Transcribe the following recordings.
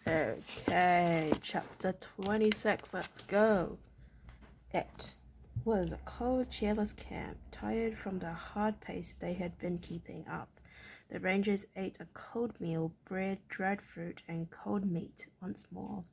Okay, chapter 26, let's go. It was a cold, cheerless camp, tired from the hard pace they had been keeping up. The rangers ate a cold meal, bread, dried fruit, and cold meat once more,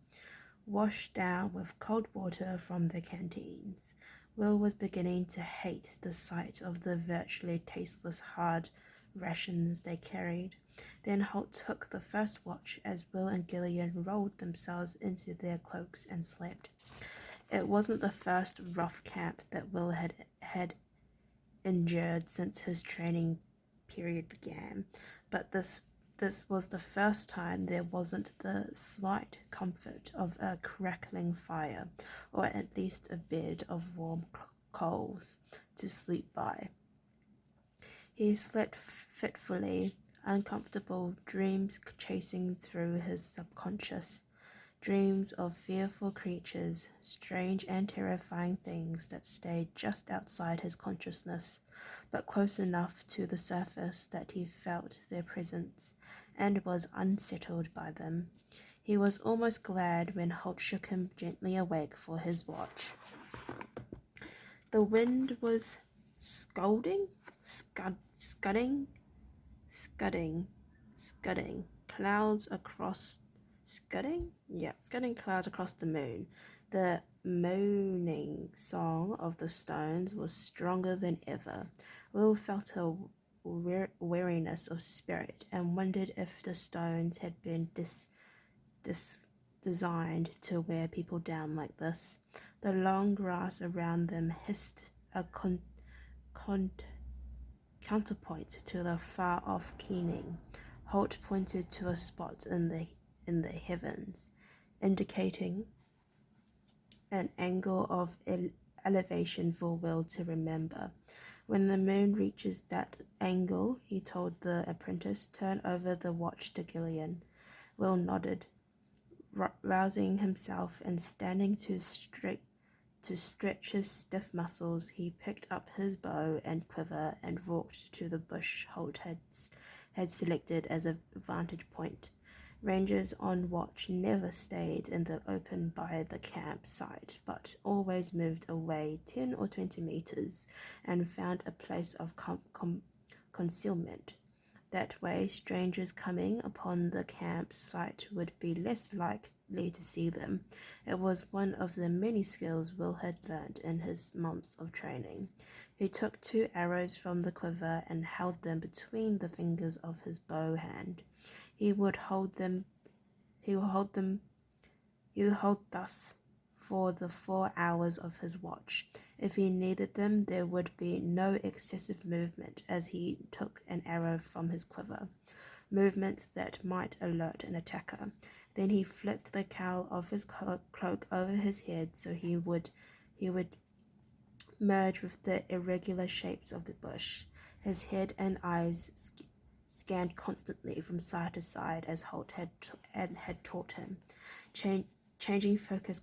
washed down with cold water from the canteens. Will was beginning to hate the sight of the virtually tasteless hard rations they carried. Then Holt took the first watch as Will and Gillian rolled themselves into their cloaks and slept. It wasn't the first rough camp that Will had endured since his training period began, but this was the first time there wasn't the slight comfort of a crackling fire, or at least a bed of warm coals to sleep by. He slept fitfully, uncomfortable dreams chasing through his subconscious, dreams of fearful creatures, strange and terrifying things that stayed just outside his consciousness, but close enough to the surface that he felt their presence and was unsettled by them. He was almost glad when Holt shook him gently awake for his watch. The wind was scudding, clouds across scudding clouds across the moon. The moaning song of the stones was stronger than ever. Will felt a weariness of spirit and wondered if the stones had been designed to wear people down like this. The long grass around them hissed a counterpoint to the far-off keening. Holt pointed to a spot in the heavens, indicating an angle of elevation for Will to remember. When the moon reaches that angle, he told the apprentice, turn over the watch to Gillian. Will nodded, rousing himself and standing to stretch his stiff muscles. He picked up his bow and quiver and walked to the bush Holt had selected as a vantage point. Rangers on watch never stayed in the open by the campsite, but always moved away 10 or 20 meters and found a place of concealment. That way, strangers coming upon the campsite would be less likely to see them. It was one of the many skills Will had learned in his months of training. He took 2 arrows from the quiver and held them between the fingers of his bow hand. He would hold thus for the 4 hours of his watch. If he needed them, there would be no excessive movement as he took an arrow from his quiver, movement that might alert an attacker. Then he flicked the cowl of his cloak over his head so he would merge with the irregular shapes of the bush. His head and eyes scanned constantly from side to side as Holt had taught him, changing focus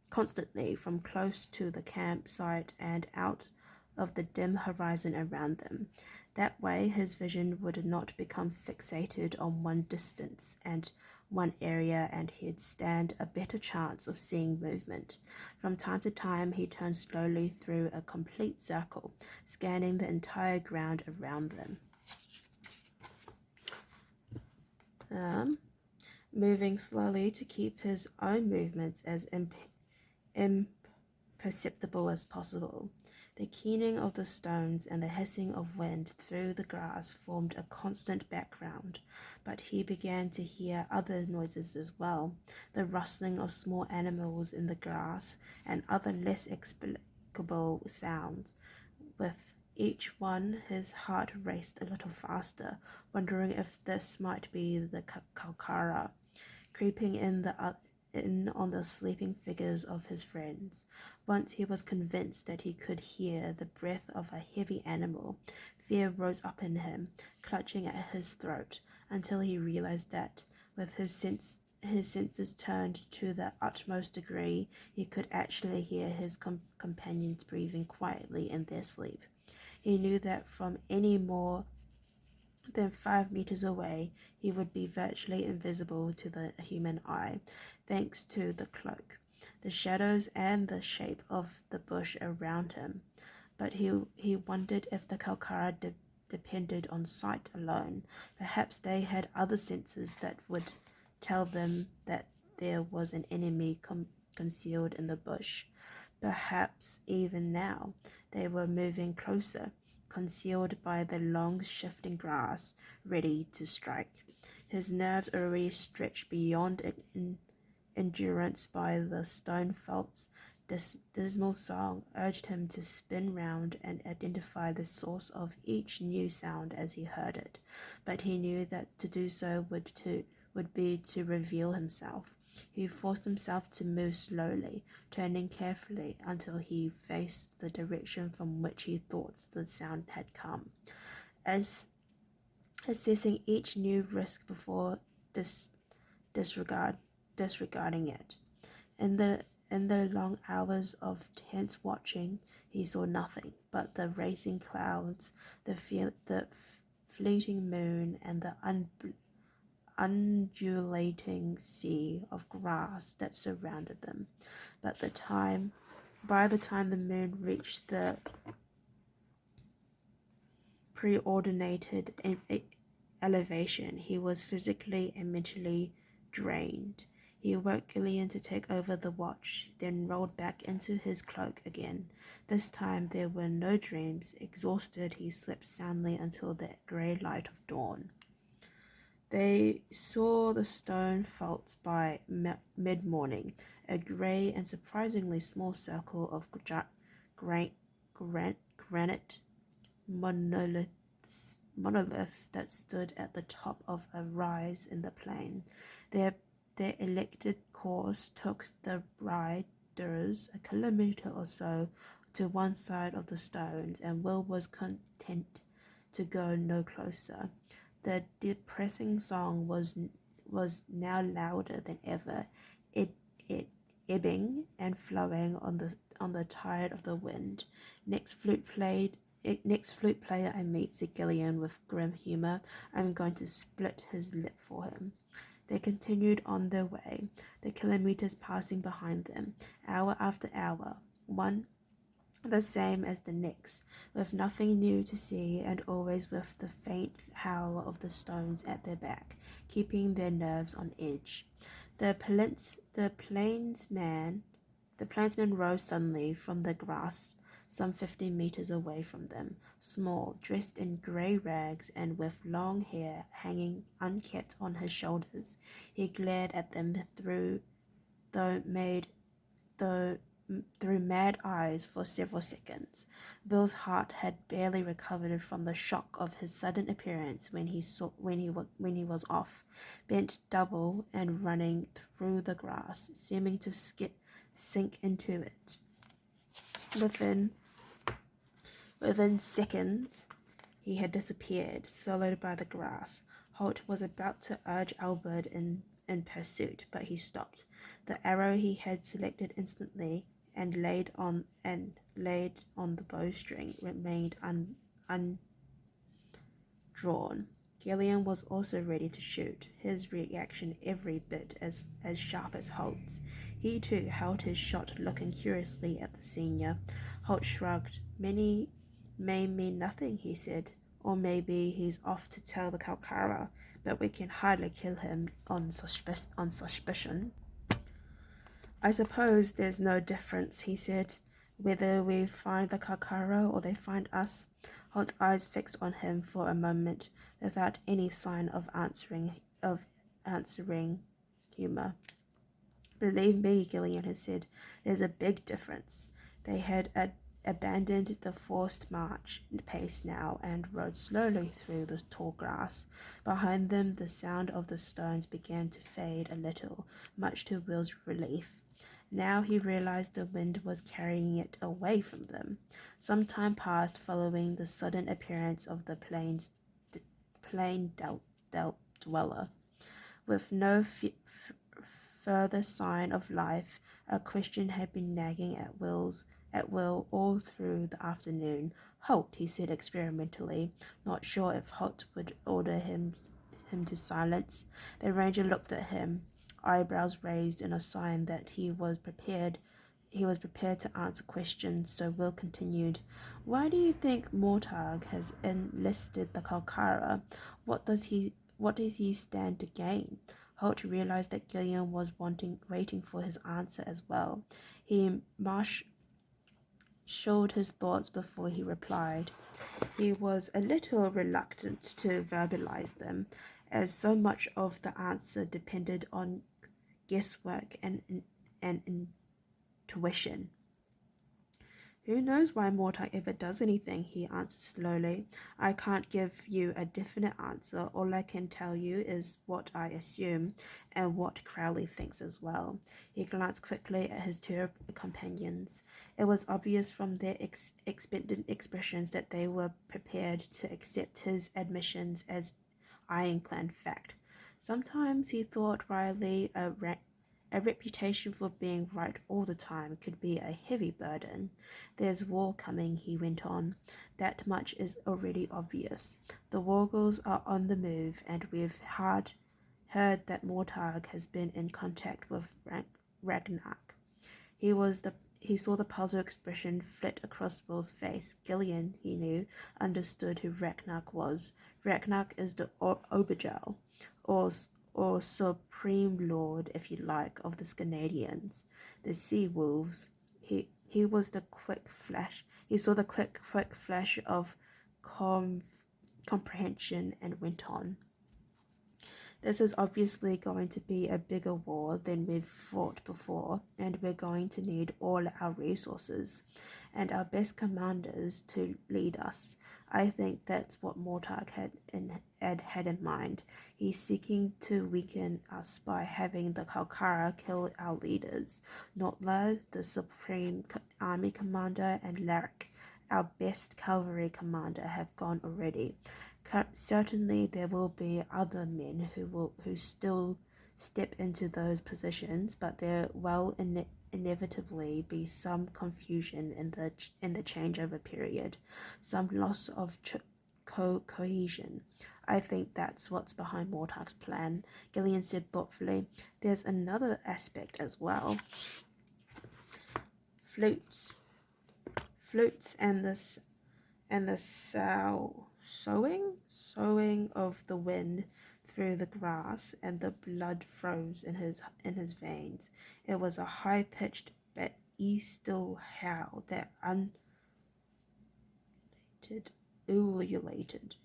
constantly from close to the campsite and out of the dim horizon around them. That way his vision would not become fixated on one distance and one area, and he'd stand a better chance of seeing movement. From time to time he turned slowly through a complete circle, scanning the entire ground around them. Moving slowly to keep his own movements as imperceptible as possible. The keening of the stones and the hissing of wind through the grass formed a constant background, but he began to hear other noises as well, the rustling of small animals in the grass and other less explicable sounds. With each one his heart raced a little faster, wondering if this might be the Kalkara creeping in on the sleeping figures of his friends. Once he was convinced that he could hear the breath of a heavy animal. Fear rose up in him, clutching at his throat, until he realized that, with his senses turned to the utmost degree, he could actually hear his companions breathing quietly in their sleep. He knew that from any more Then 5 meters away, he would be virtually invisible to the human eye, thanks to the cloak, the shadows, and the shape of the bush around him. But he wondered if the Kalkara depended on sight alone. Perhaps they had other senses that would tell them that there was an enemy concealed in the bush. Perhaps even now they were moving closer, concealed by the long shifting grass, ready to strike. His nerves already stretched beyond endurance by the stone felt's dismal song urged him to spin round and identify the source of each new sound as he heard it. But he knew that to do so would be to reveal himself. He forced himself to move slowly, turning carefully until he faced the direction from which he thought the sound had come, as assessing each new risk before disregarding it. In the long hours of tense watching, he saw nothing but the racing clouds, the fleeting moon, and the undulating sea of grass that surrounded them. By the time the moon reached the preordinated elevation, he was physically and mentally drained. He woke Gillian to take over the watch, then rolled back into his cloak again. This time there were no dreams. Exhausted, he slept soundly until the grey light of dawn. They saw the stone felts by mid-morning, a grey and surprisingly small circle of granite monoliths that stood at the top of a rise in the plain. Their elected course took the riders a kilometre or so to one side of the stones, and Will was content to go no closer. The depressing song was now louder than ever, it ebbing and flowing on the tide of the wind. Next flute player I meet, said Gillian with grim humour. I'm going to split his lip for him. They continued on their way, the kilometres passing behind them, hour after hour, one the same as the next, with nothing new to see, and always with the faint howl of the stones at their back, keeping their nerves on edge. The plainsman rose suddenly from the grass some 50 meters away from them, small, dressed in grey rags and with long hair hanging unkempt on his shoulders. He glared at them through mad eyes for several seconds. Bill's heart had barely recovered from the shock of his sudden appearance when he was off, bent double and running through the grass, seeming to sink into it. Within seconds, he had disappeared, swallowed by the grass. Holt was about to urge Albert in pursuit, but he stopped. The arrow he had selected instantly and laid on the bowstring remained undrawn. Gillian was also ready to shoot, his reaction every bit as sharp as Holt's. He too held his shot, looking curiously at the senior. Holt shrugged. Many may mean nothing, he said. Or maybe he's off to tell the Kalkara, but we can hardly kill him on suspicion. I suppose there's no difference, he said, whether we find the Kalkara or they find us. Holt's eyes fixed on him for a moment, without any sign of answering humour. Believe me, Gillian had said, there's a big difference. They had abandoned the forced march pace now and rode slowly through the tall grass. Behind them, the sound of the stones began to fade a little, much to Will's relief. Now he realized the wind was carrying it away from them. Some time passed following the sudden appearance of the plain dweller. With no further sign of life, a question had been nagging at at will all through the afternoon. Halt, he said experimentally, not sure if Holt would order him to silence. The ranger looked at him, eyebrows raised in a sign that he was prepared. He was prepared to answer questions, so Will continued. Why do you think Mortag has enlisted the Kalkara? What does he stand to gain? Holt realized that Gillian was waiting for his answer as well. He marshaled his thoughts before he replied. He was a little reluctant to verbalize them, as so much of the answer depended on guesswork and intuition. Who knows why Mortag ever does anything, he answered slowly. I can't give you a definite answer. All I can tell you is what I assume and what Crowley thinks as well. He glanced quickly at his two companions. It was obvious from their expectant expressions that they were prepared to accept his admissions as ironclad fact. Sometimes he thought Riley a reputation for being right all the time could be a heavy burden. There's war coming, he went on. That much is already obvious. The Wargles are on the move, and we've heard that Mortag has been in contact with Ragnar. He saw the puzzled expression flit across Will's face. Gillian, he knew, understood who Ragnar was. Ragnar is the Obergel, or Supreme Lord, if you like, of the Scanadians, the Sea Wolves. He was the quick flash. He saw the quick flash of comprehension and went on. This is obviously going to be a bigger war than we've fought before, and we're going to need all our resources and our best commanders to lead us. I think that's what Mortag had in mind. He's seeking to weaken us by having the Kalkara kill our leaders. Notla, the Supreme Army Commander, and Larrick, our best cavalry commander, have gone already. Certainly there will be other men who still step into those positions, but there will inevitably be some confusion in the changeover period, some loss of cohesion. I think that's what's behind Mortag's plan, Gillian said thoughtfully. There's another aspect as well. Flutes and the soughing of the wind through the grass, and the blood froze in his veins. It was a high-pitched but still howl that ululated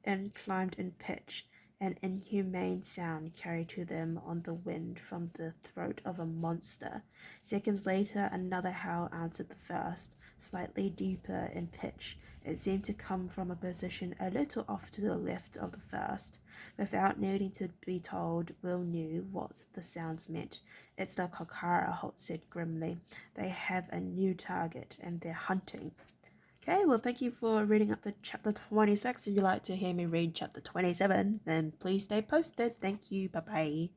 and climbed in pitch. An inhumane sound carried to them on the wind from the throat of a monster. Seconds later, another howl answered the first, slightly deeper in pitch. It seemed to come from a position a little off to the left of the first. Without needing to be told, Will knew what the sounds meant. It's the Kalkara, Holt said grimly. They have a new target, and they're hunting. Okay, well, thank you for reading up to chapter 26. If you'd like to hear me read chapter 27, then please stay posted. Thank you. Bye-bye.